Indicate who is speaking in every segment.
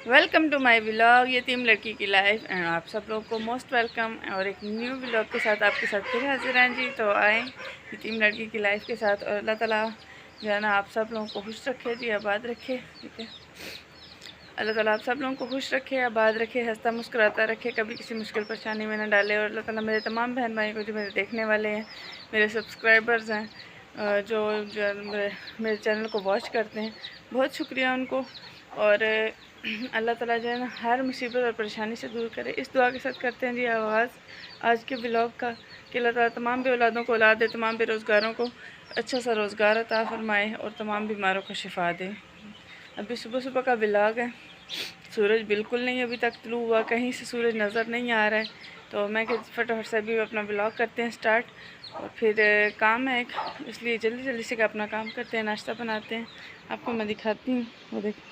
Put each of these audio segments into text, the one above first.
Speaker 1: Welcome to my vlog यतीम लड़की की लाइफ एंड आप सब लोगों को मोस्ट वेलकम और एक न्यू व्लॉग के साथ आपके साथ फिर हाजिर हैं जी। तो आए यतीम लड़की की लाइफ के साथ और अल्लाह ताला जो है ना आप सब लोगों को खुश रखे जी, आबाद रखे। ठीक है, अल्लाह ताला आप सब लोगों को खुश रखे, आबाद रखे, हंसता मुस्कुराता रखे, कभी किसी मुश्किल परेशानी में न डाले। और अल्लाह ताला मेरे तमाम बहन भाई को जो मेरे देखने वाले हैं, मेरे सब्सक्राइबर्स हैं, जो जो मेरे चैनल को वॉच करते हैं, बहुत शुक्रिया उनको। और अल्लाह ताला जो है ना हर मुसीबत और परेशानी से दूर करे, इस दुआ के साथ करते हैं जी आगाज़ आज के ब्लॉग का कि अल्लाह ताला तमाम बे औलादों को औलाद दे, तमाम बेरोज़गारों को अच्छा सा रोज़गार अता फ़रमाए और तमाम बीमारों को शिफा दे। अभी सुबह सुबह का ब्लॉग है, सूरज बिल्कुल नहीं अभी तक तुलू हुआ, कहीं से सूरज नज़र नहीं आ रहा है। तो मैं कि फटाफट से अभी अपना ब्लॉग करते हैं स्टार्ट, और फिर काम है एक, इसलिए जल्दी जल्दी से अपना काम करते हैं, नाश्ता बनाते हैं। आपको मैं दिखाती हूँ, वो देख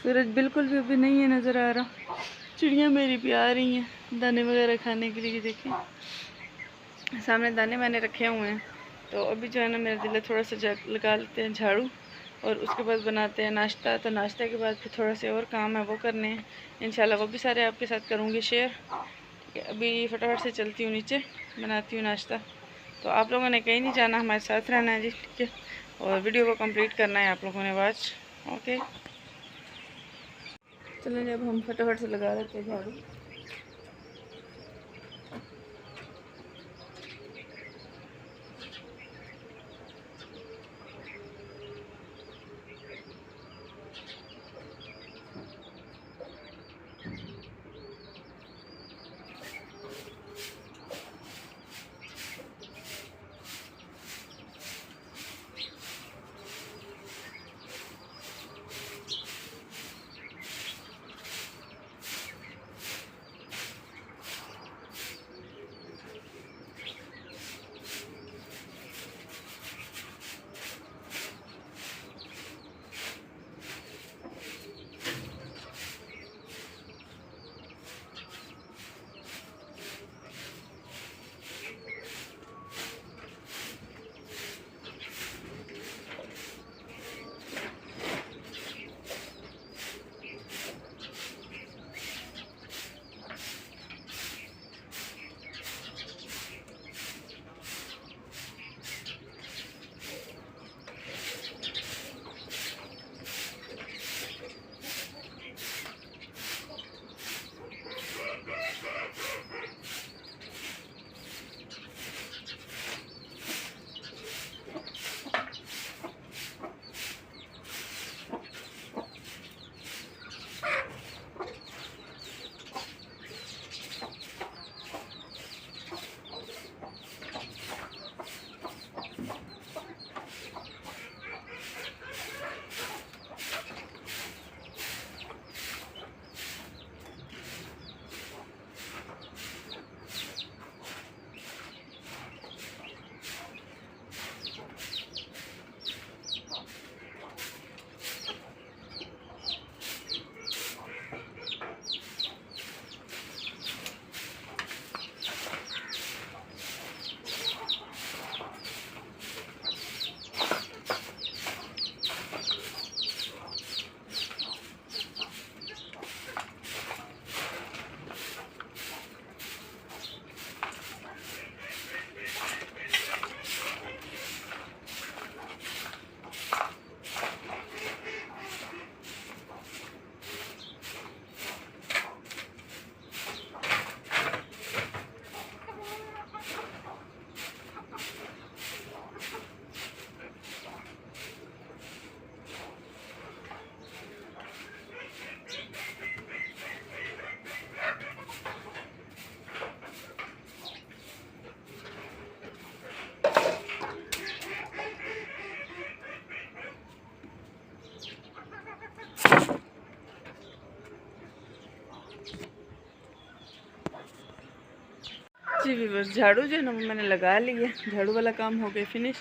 Speaker 1: सूरज बिल्कुल भी अभी नहीं है नज़र आ रहा। चिड़ियाँ मेरी भी आ रही हैं दाने वगैरह खाने के लिए, देखें सामने दाने मैंने रखे हुए हैं। तो अभी जो है ना मेरा दिल है थोड़ा सा लगा लेते हैं झाड़ू, और उसके बाद बनाते हैं नाश्ता। तो नाश्ते के बाद फिर थोड़ा से और काम है वो करने हैं इंशाल्लाह, वो भी सारे आपके साथ करूँगी शेयर। ठीक है, अभी फटाफट से चलती हूँ नीचे, बनाती हूँ नाश्ता। तो आप लोगों ने कहीं नहीं जाना, हमारे साथ रहना है जी। ठीक है, और वीडियो को कंप्लीट करना है आप लोगों ने वॉच। ओके चलो जब हम फटाफट से लगा लेते हैं झाड़ू। जी बस झाड़ू जो है ना वो मैंने लगा ली है, झाड़ू वाला काम हो गया फिनिश।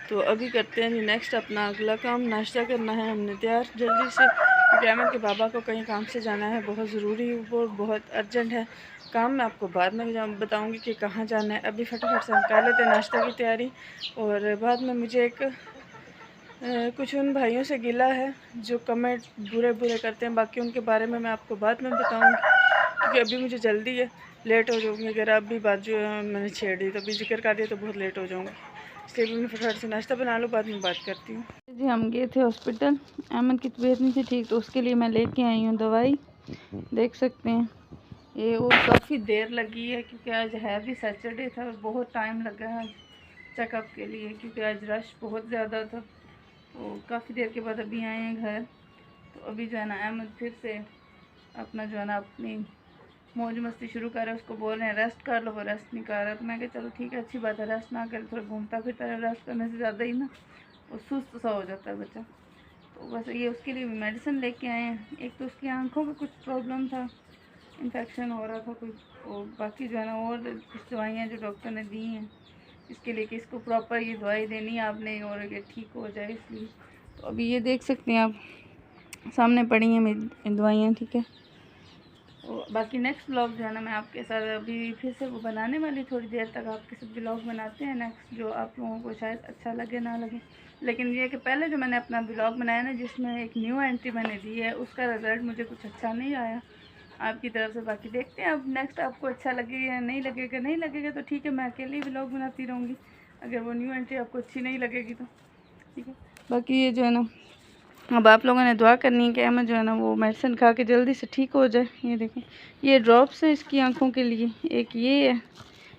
Speaker 1: तो अभी करते हैं जी नेक्स्ट अपना अगला काम, नाश्ता करना है हमने तैयार जल्दी से, क्योंकि अहमद के बाबा को कहीं काम से जाना है, बहुत ज़रूरी, वो बहुत अर्जेंट है काम। मैं आपको बाद में बताऊंगी कि कहाँ जाना है। अभी फटाफट से हम कर लेते हैं नाश्ता की तैयारी, और बाद में मुझे एक कुछ उन भाइयों से गिला है जो कमेंट बुरे बुरे करते हैं, बाकी उनके बारे में मैं आपको बाद में बताऊंगी, क्योंकि अभी मुझे जल्दी है, लेट हो जाऊंगी। अगर अभी बात जो है मैंने छेड़ दी तो अभी जिक्र कर दिया तो बहुत लेट हो जाऊंगी, इसलिए मैं फटाफट से नाश्ता बना लूँ, बाद में बात करती हूँ। जी हम गए थे हॉस्पिटल, अहमद की तबीयत नहीं थी ठीक, तो उसके लिए मैं लेके आई हूँ दवाई, देख सकते हैं ये। और काफ़ी देर लगी है क्योंकि आज है भी सैटरडे था और बहुत टाइम लगा है चेकअप के लिए, क्योंकि आज रश बहुत ज़्यादा था। तो काफ़ी देर के बाद अभी आए हैं घर। तो अभी जो है ना अहमद फिर से अपना जो है ना अपनी मौज मस्ती शुरू कर रहा है, उसको बोल रहे हैं रेस्ट कर लो, वो रेस्ट नहीं कर रहा। तो मैं कहा चलो ठीक है, अच्छी बात है, रेस्ट ना करे, थोड़ा घूमता फिरता है, रेस्ट करने से ज़्यादा ही ना वो सुस्त सा हो जाता है बच्चा। तो बस ये उसके लिए मेडिसिन लेके आए हैं। एक तो उसकी आँखों में कुछ प्रॉब्लम था, इन्फेक्शन हो रहा था कुछ, और बाकी जो है ना और कुछ दवाइयाँ जो डॉक्टर ने दी हैं इसके लिए कि इसको प्रॉपर ये दवाई देनी है आपने और ये ठीक हो जाए, इसलिए। तो अभी ये देख सकते हैं आप सामने पड़ी हैं मेरी दवाइयाँ, ठीक है। और बाकी नेक्स्ट ब्लॉग जो है ना मैं आपके साथ अभी फिर से वो बनाने वाली, थोड़ी देर तक आपके साथ ब्लॉग बनाते हैं नेक्स्ट, जो आप लोगों को शायद अच्छा लगे ना लगे। लेकिन ये कि पहले जो मैंने अपना ब्लॉग बनाया ना जिसमें एक न्यू एंट्री मैंने दी है, उसका रिज़ल्ट मुझे कुछ अच्छा नहीं आया आपकी तरफ से। बाकी देखते हैं अब नेक्स्ट आपको अच्छा लगेगा या नहीं लगेगा। नहीं लगेगा तो ठीक है, मैं अकेले ही ब्लॉग बनाती रहूँगी, अगर वो न्यू एंट्री आपको अच्छी नहीं लगेगी तो ठीक है। बाकी ये जो है ना अब आप लोगों ने दुआ करनी है कि अहमद जो है ना वो मेडिसिन खा के जल्दी से ठीक हो जाए। ये देखें ये ड्रॉप्स है इसकी आंखों के लिए, एक ये है,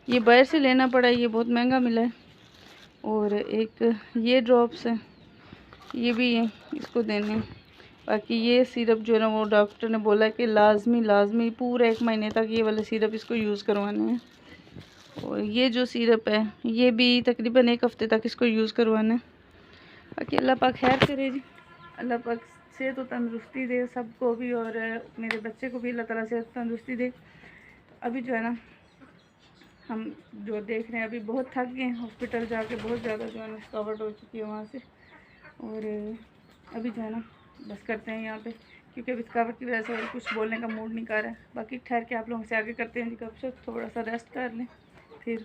Speaker 1: ये बाहर से लेना पड़ा, ये बहुत महंगा मिला है। और एक ये ड्रॉप्स है, ये भी है, इसको देने। बाकी ये सिरप जो है ना वो डॉक्टर ने बोला कि लाजमी पूरे 1 महीने तक ये वाले सिरप इसको यूज़ करवाने हैं। और ये जो सिरप है ये भी तकरीबन 1 हफ़्ते तक इसको यूज़ करवाना है। बाकी अल्लाह पाक खैर करे जी, अल्लाह पाक सेहत और तंदुरुस्ती दे सबको भी, और मेरे बच्चे को भी अल्लाह ताला सेहत तंदुरुस्ती दे। अभी जो है ना हम जो देख रहे हैं अभी बहुत थक गए, हॉस्पिटल जाके बहुत ज़्यादा जो है ना थकावट हो चुकी है वहाँ से। और अभी जो है ना बस करते हैं यहाँ पे, क्योंकि अभी थकावट की वजह से कुछ बोलने का मूड नहीं कर रहा है। बाकी ठहर के आप लोगों से आगे करते हैं जी गपशप, थोड़ा सा रेस्ट कर लें फिर